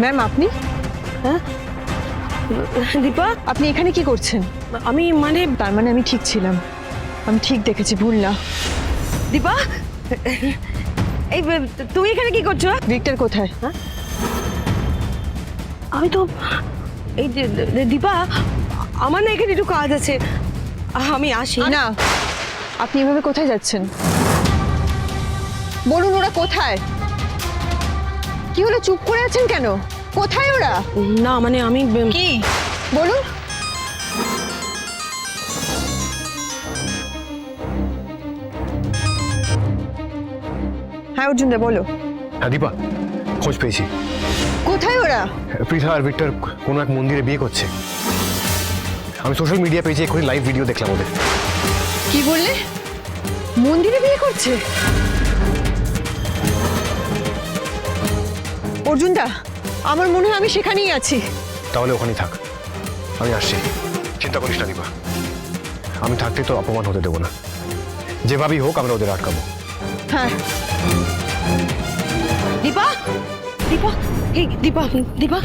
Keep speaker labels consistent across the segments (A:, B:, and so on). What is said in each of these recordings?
A: Ma'am আপনি?
B: হ্যাঁ দীপা,
A: আপনি এখানে কি করছেন?
B: আমি মানে
A: তার মানে আমি ঠিক ছিলাম, আমি ঠিক দেখেছি, ভুল না।
B: দীপা, এই তুমি এখানে কি করছো?
A: ভিক্টর কোথায়?
B: হ্যাঁ আমি তো এই দীপা, আমার না এখানে একটু কাজ আছে, আমি আসি।
A: না, আপনি এভাবে কোথায় যাচ্ছেন? বলুন ওরা কোথায়? কি হলো, চুপ করে আছেন কেন? কোথায় ওরা?
B: না মানে আমি
A: কি বলুন। হ্যাঁ অর্জুন দা বলো।
C: হ্যাঁ দীপা, খোঁজ পেয়েছি।
A: কোথায় ওরা?
C: পৃথা আর ভিক্টর কোনো এক মন্দিরে বিয়ে করছে। আমি সোশ্যাল মিডিয়া পেজে এক্ষুনি লাইভ ভিডিও দেখলাম ওদের।
A: কি বললে? মন্দিরে বিয়ে করছে? অর্জুন দা, আমার মনে হয় আমি সেখানেই আছি।
C: তাহলে ওখানেই থাক, আমি আসছি। চিন্তা করিস না দীপা, আমি থাকতে তো অপমান হতে দেবো না। যেভাবেই হোক আমরা ওদের আটকাবো।
A: হ্যাঁ
B: দীপা, দীপা, এই দীপা, দীপা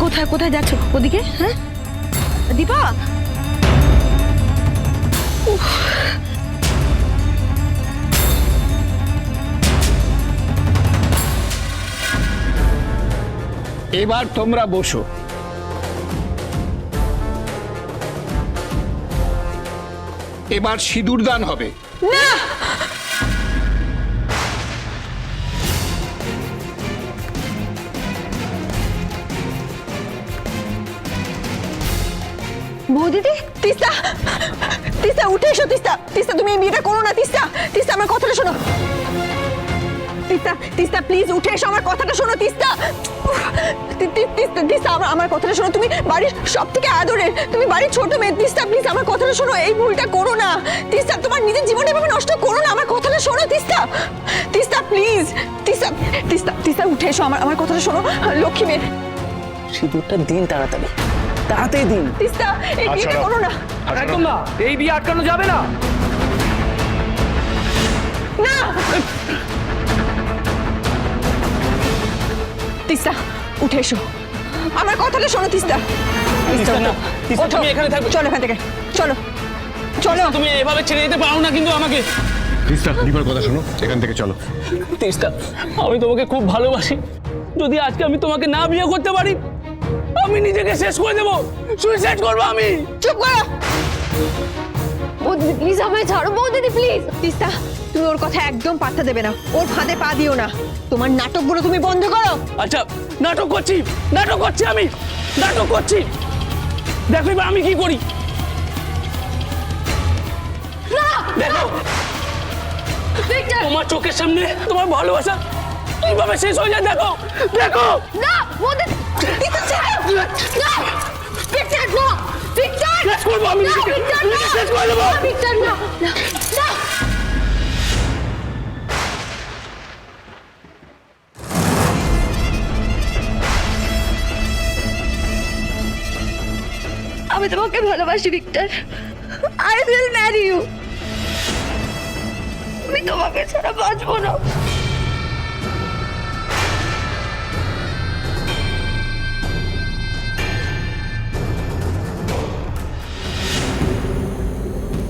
B: কোথায় কোথায় যাচ্ছ? ওদিকে? হ্যাঁ দীপা,
D: এবার তোমরা বসো। এবার সিঁদুর দান হবে।
A: না, বৌদিদি, তিস্তা, তিস্তা উঠে এসো। তিস্তা, তিস্তা তুমি এই বিয়েটা করো না। তিস্তা, তিস্তা আমার কথাটা শোনো। তিস্তা, তিস্তা প্লিজ উঠে এসো, আমার কথাটা শোনো। তিস্তা, তিস্তা, তিস্তা আমার কথাটা শোনো। তুমি বাড়ির সব থেকে আদরের, তুমি বাড়ির ছোট মেয়ে। তিস্তা প্লিজ আমার কথাটা শোনো, এই ভুলটা করো না। তিস্তা তোমার নিজের জীবনটা এভাবে নষ্ট করো না, আমার কথাটা শোনো। তিস্তা, তিস্তা প্লিজ, তিস্তা, তিস্তা, তিস্তা উঠে এসো, আমার কথাটা শোনো। লক্ষ্মী মেয়ে,
E: সিঁদুরটা দিন, তাড়াতাড়ি তাড়াতাড়ি দিন।
A: তিস্তা এই বিয়েটা করো না।
E: একদম না, এই বিয়ে আটকানো যাবে না।
A: না তিস্তা উঠে এসো, আমার কথাটা শোনো। তিস্তা, তিস্তা
E: না, তিস্তা,
A: ওঠো।
E: তুমি এখানে থাকবে।
A: চলো এখান থেকে, চলো চলো।
E: তুমি এভাবে ছেড়ে যেতে পারো না কিন্তু আমাকে।
C: তিস্তা, দীপার কথা শোনো, এখান থেকে চলো।
E: তিস্তা, আমি তোমাকে খুব ভালোবাসি। যদি আজকে আমি তোমাকে না বিয়ে করতে পারি, আমি নিজেকে শেষ করে দেবো, সুইসাইড করবো আমি।
A: চুপ করো
F: বৌদিদি প্লিজ আমায় ছাড়ো, বৌদিদি প্লিজ।
A: তিস্তা, তুমি ওর কথা একদম পাত্তা দেবে না, ওর ফাঁদে পা দিও না। তোমার নাটকগুলো তুমি বন্ধ করো।
E: আচ্ছা, নাটক করছি, নাটক করছি, আমি নাটক করছি। দেখো এবার আমি কি করি। দেখো
F: ভিক্টর,
E: তোমার চোখের সামনে তোমার ভালোবাসা কিভাবে শেষ হয়ে যায়। দেখো দেখো।
F: না বৌদিদি,
A: তিস্তা ছেড়ে দাও।
F: না ভিক্টর, না ভিক্টর,
E: শেষ করবো আমি
F: না
E: নিজেকে,
F: ভিক্টর, না
E: শেষ করে দেবো।
F: না, ভিক্টর, না না না। আমি তোমাকে ভালোবাসি Victor, I will marry you. আমি তোমাকে ছাড়া বাঁচবো না।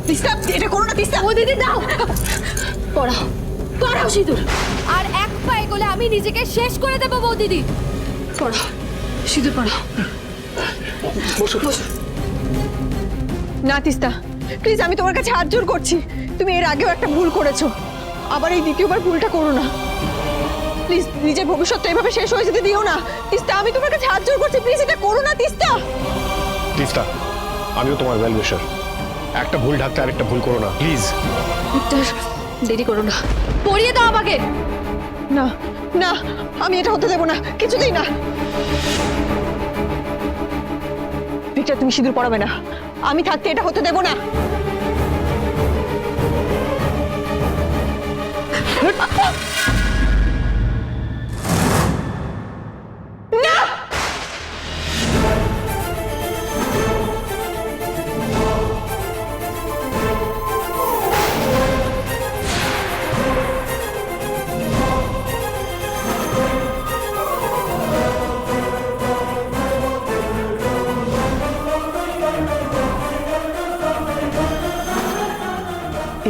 A: তিস্তা এটা করো না। তিস্তা,
F: ও দিদি দাও, পড়াও পড়াও সিঁদুর। আর এক পা এগোলে আমি নিজেকে শেষ করে দেবো বৌদিদি। পড়াও সিঁদুর, পড়াও।
A: না তিস্তা প্লিজ, আমি তোমার কাছে হাত জোর করছি। তুমি এর আগেও একটা ভুল করেছো, আবার এই দ্বিতীয়বার ভুলটা করো না প্লিজ। নিজের ভবিষ্যৎটা এভাবে শেষ হয়ে যেতে দিও না তিস্তা, আমি তোমার কাছে হাত জোর করছি, প্লিজ এটা করো না তিস্তা।
C: তিস্তা, আমিও তোমার ওয়েল উইশার। একটা ভুল ঢাকতে আরেকটা ভুল করো না প্লিজ।
F: ভিক্টর দেরি করো না, পড়িয়ে দাও আমাকে।
A: না না, আমি এটা হতে দেবো না, কিছুতেই না। ভিক্টর তুমি সিঁদুর পরাবে না, আমি থাকতে এটা হতে দেবো না। না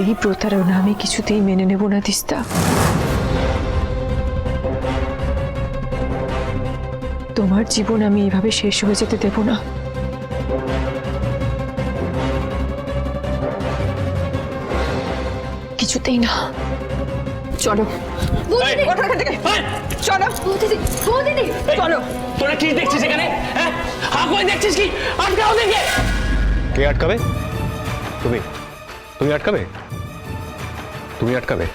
A: এই প্রতারণা আমি কিছুতেই মেনে নেব না তিস্তা। তোমার জীবন আমি এইভাবে শেষ হয়ে যেতে দেব না। কিছুতেই না। চলো
F: বৌদিদি
A: ওঠো এখান থেকে। চলো
F: বৌদিদি বৌদিদি
A: চলো।
E: তোরা কি দেখছিস এখানে? হ্যাঁ, হা করে দেখছিস কি? আটকা ওদেরকে।
C: কে আটকাবে? তুমি তুমি আটকাবে? তুমি আটকাবে?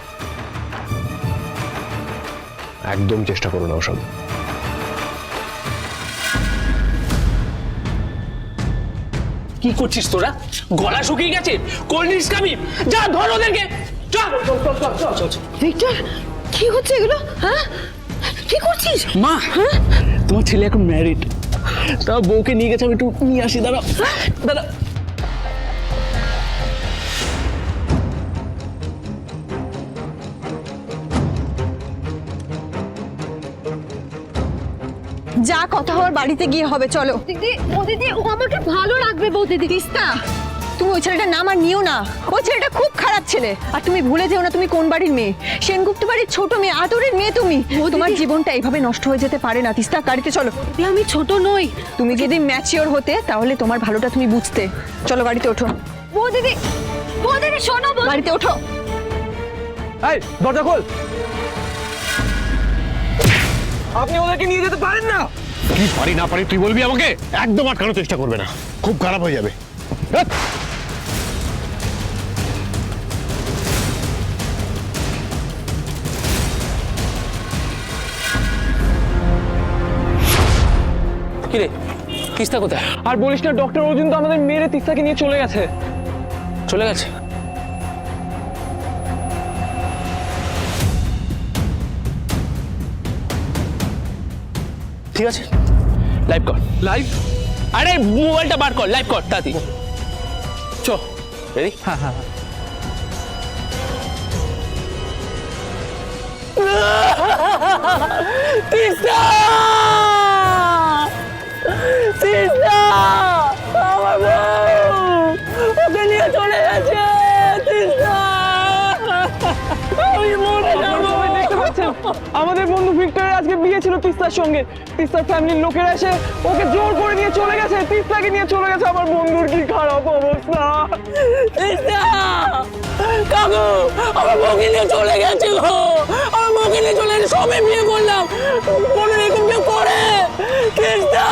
C: একদম চেষ্টা করো না ওসব।
E: কি করছিস তোরা? গলা শুকিয়ে গেছে, কোল্ড ড্রিঙ্কস খাবি? যা ধর ওদেরকে, চল।
B: ভিক্টর, কি হচ্ছে এগুলো? হ্যাঁ, কি করছিস?
E: মা, তোমার ছেলে এখন ম্যারিড, তা বউকে নিয়ে গেছে, আমি একটু নিয়ে আসি। দাঁড়াও দাঁড়াও।
A: যা কথা হওয়ার বাড়িতে গিয়ে হবে। চলো
F: দিদি বৌদিদি ও আমাকে ভালো রাখবে বৌদিদি।
A: তিস্তা, তুমি ওই ছেলেটার নাম আর নিও না। ওই ছেলেটা খুব খারাপ ছেলে। আর তুমি ভুলে যেও না তুমি কোন বাড়ির মেয়ে। সেনগুপ্ত বাড়ির ছোট মেয়ে, আদরের মেয়ে তুমি। তোমার জীবনটা এইভাবে নষ্ট হয়ে যেতে পারে না। তিস্তা, গাড়িতে চলো।
F: আমি ছোট নই।
A: তুমি যদি ম্যাচিওর হতে তাহলে তোমার ভালোটা তুমি বুঝতে। চলো গাড়িতে ওঠো।
F: বৌদিদি বৌদিদি শোনো
A: গাড়িতে ওঠো।
E: এই দরজা খোল। আপনি ওদেরকে নিয়ে যেতে পারেন না।
C: কি পারি না পারি তুই বলবি আমাকে? একদম আটকানোর চেষ্টা করবে না, খুব খারাপ হয়ে যাবে। ধ্যাৎ।
E: কিরে, তিস্তা কোথায়?
G: আর বলিস না, ডক্টর অর্জুন তো আমাদের মেরে তিস্তাকে নিয়ে চলে গেছে।
E: চলে গেছে? ঠিক আছে, লাইভ কর।
G: লাইভ?
E: আরে মোবাইলটা বার কর, লাইভ কর তাড়াতাড়ি। চ, রেডি?
G: হ্যাঁ হ্যাঁ।
E: তিস্তা! তিস্তা! আমার বউ! ওকে নিয়ে চলে গেছে! তিস্তা! আমি মরে যাবো!
G: সবাই দেখতে পাচ্ছেন, আমাদের বন্ধু ভিক্টরের আজকে বিয়ে ছিল তিস্তার সঙ্গে। তিস্তার ফ্যামিলির লোকেরা এসে ওকে জোর করে নিয়ে চলে গেছে, তিস্তাকে নিয়ে চলে গেছে। আমার বন্ধুর কি খারাপ অবস্থা।
E: তিস্তা! কাকু, আমার বউকে নিয়ে চলে গেছে গো! আমার বউকে নিয়ে চলে গেছে, সবে বিয়ে করলাম, কোনো এরকম কেউ করে? তিস্তা!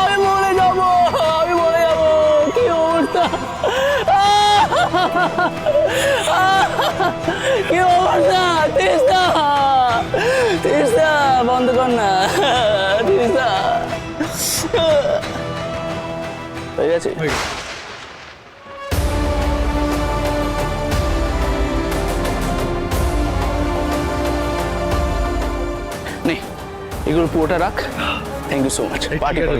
E: আমি মরে যাবো, আমি মরে যাবো, কি অবস্থা! কি অবস্থা! তিস্তা! তিস্তা, বন্ধ কর না। তিস্তা! হয়ে গেছে? নে, এগুলো পুরোটা রাখ। Thank you so much. Party কর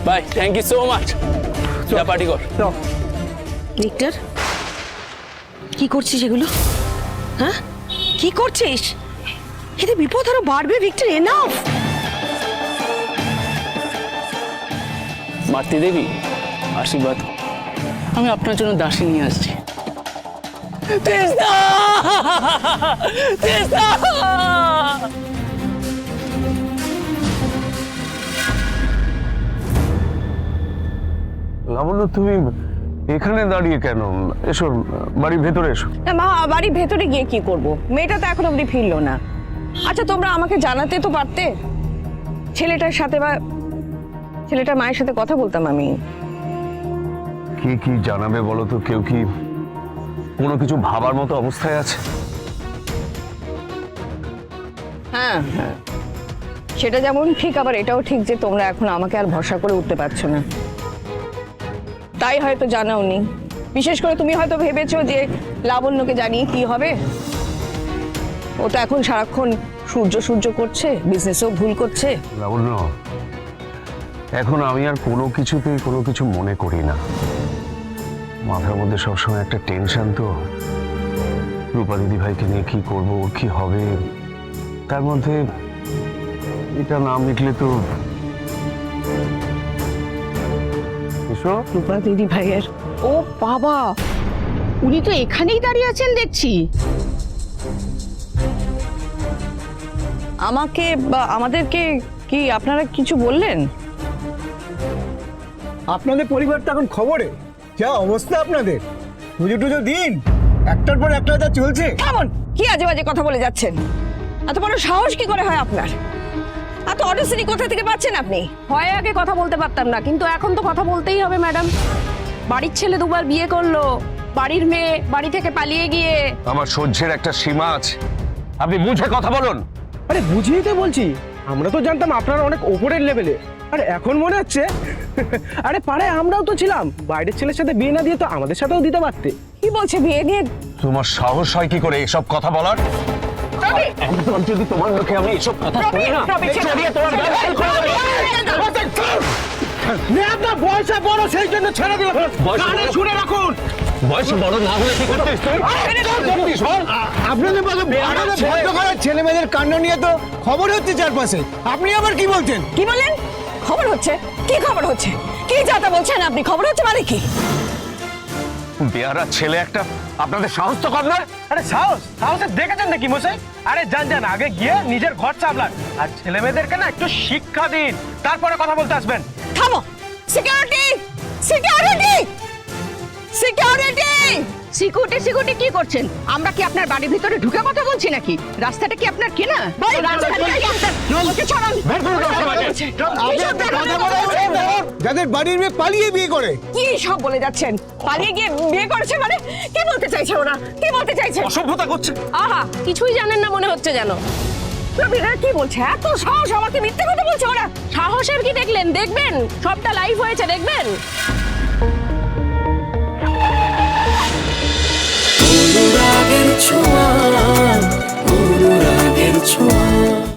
E: bye. Thank you so much. যা পার্টি কর।
B: ভিক্টর, কি করছিস এগুলো? হ্যাঁ, কি করছিস? এতে বিপদ আরো বাড়বে ভিক্টর। এনাফ।
E: মাতৃ দেবী, আশীর্বাদ, আমি আপনার জন্য দাসী নিয়ে আসছি। তিস্তা! তিস্তা!
H: লাবণ্য, তুমি এখানে দাঁড়িয়ে কেন? এসো, বাড়ির ভেতরে এসো।
B: মা, বাড়ির ভেতরে গিয়ে কি করব? মেয়েটা তো এখন অবধি ফিরলো না। আচ্ছা, তোমরা আমাকে জানাতে তো পারতে। ছেলেটার সাথে বা ছেলেটার মায়ের সাথে কথা বলতাম আমি।
H: কি কি জানাবে বলো তো? কেউ কি কোনো কিছু ভাবার মতো অবস্থায় আছে?
B: হ্যাঁ হ্যাঁ, সেটা যেমন ঠিক, আবার এটাও ঠিক যে তোমরা এখন আমাকে আর ভরসা করে উঠতে পারছো না। তাই হয়তো জানাওনি। বিশেষ করে তুমি হয়তো ভেবেছো যে লাবণ্যকে জানিয়ে কি হবে। ও তো এখন সারাক্ষণ সূর্য সূর্য করছে, বিজনেসেও ভুল করছে।
H: লাবণ্য, এখন আমি আর কোনো কিছুতেই কোনো কিছু মনে করি না। মাথার মধ্যে সবসময় একটা টেনশন। তো রূপা দিদি ভাইকে নিয়ে কি করব, ওর কি হবে, তার মধ্যে এটা না মিটলে তো। এসো।
B: রূপা দিদি ভাইয়ের? ও বাবা, উনি তো এখানেই দাঁড়িয়ে আছেন দেখছি। আমাকে বা আমাদেরকে কি আপনারা কিছু বললেন?
I: আপনাদের পরিবারটা এখন খবরে, যা অবস্থা আপনাদের, পুজো টুজো দিন একটার পর একটা যা চলছে।
B: কেমন কি আজে বাজে কথা বলে যাচ্ছেন? এত বড় সাহস কি করে হয় আপনার? এত অডেসিটি কোথা থেকে পাচ্ছেন আপনি?
J: হয় আগে কথা বলতে পারতাম না, কিন্তু এখন তো কথা বলতেই হবে ম্যাডাম। বাড়ির ছেলে দুবার বিয়ে করলো, বাড়ির মেয়ে বাড়ি থেকে পালিয়ে গিয়ে।
H: আমার সহ্যের একটা সীমা আছে, আপনি বুঝে কথা বলুন।
I: আরে বুঝিয়ে তো বলছি, আমরা তো জানতাম আপনারা অনেক ওপরের লেভেলে, আর এখন মনে হচ্ছে আরে পাড়ায় আমরাও তো ছিলাম, বাইরের ছেলের সাথে বিয়ে না দিয়ে তো আমাদের সাথেও দিতে পারতে।
B: কি বলছে বিয়ে নিয়ে?
H: তোমার সাহস হয় কি করে এসব কথা বলার? একদম যদি তোমার মুখে আমি এসব কথা শুনি না, চড়িয়ে তোমার গায়ে হাত করে দেব।
I: আপনার বয়সে বড় সেই জন্য ছেড়ে দিলাম, কানে শুনে রাখুন।
H: বয়স বড় না হলে কি করছিস তুই?
I: আপনাদের ভদ্র ঘরের ছেলে মেয়েদের কাণ্ড নিয়ে তো খবর হচ্ছে চারপাশে, আপনি আবার কি বলছেন?
B: কি বলেন? খবর হচ্ছে? কি খবর হচ্ছে? কি যাতা বলছেন আপনি? খবর হচ্ছে মানে কি?
H: বেয়ারা ছেলে একটা, আপনাদের সাহস তো কম নয়।
I: আরে সাহসে দেখেছেন নাকি মশাই? আরে যান আগে গিয়ে নিজের ঘর চাপলান, আর ছেলে মেয়েদেরকে না একটু শিক্ষা দিন, তারপরে কথা বলতে আসবেন।
B: থামো! সিকিউরিটি! সিকিউরিটি! সিকিউরিটি! সিকিউরিটি কি করছেন? আমরা কি আপনার বাড়ির ভিতরে ঢুকে কথা বলছি নাকি? রাস্তাটা কি আপনার কেনা?
I: যাদের বাড়ির মেয়ে পালিয়ে বিয়ে করে।
B: কি সব বলে যাচ্ছেন? পালিয়ে গিয়ে বিয়ে করেছে মানে? কি বলতে চাইছে ওরা? কি বলতে চাইছে?
H: অসভ্যতা করছে।
J: আহা, কিছুই জানেন না মনে হচ্ছে যেন।
B: প্রবীরা কি বলছে? এত সাহস আমাকে মিথ্যে কথা বলছে ওরা?
J: সাহসের কি দেখলেন? দেখবেন, সবটা লাইভ হয়েছে, দেখবেন।
E: অনুরাগের ছোঁয়া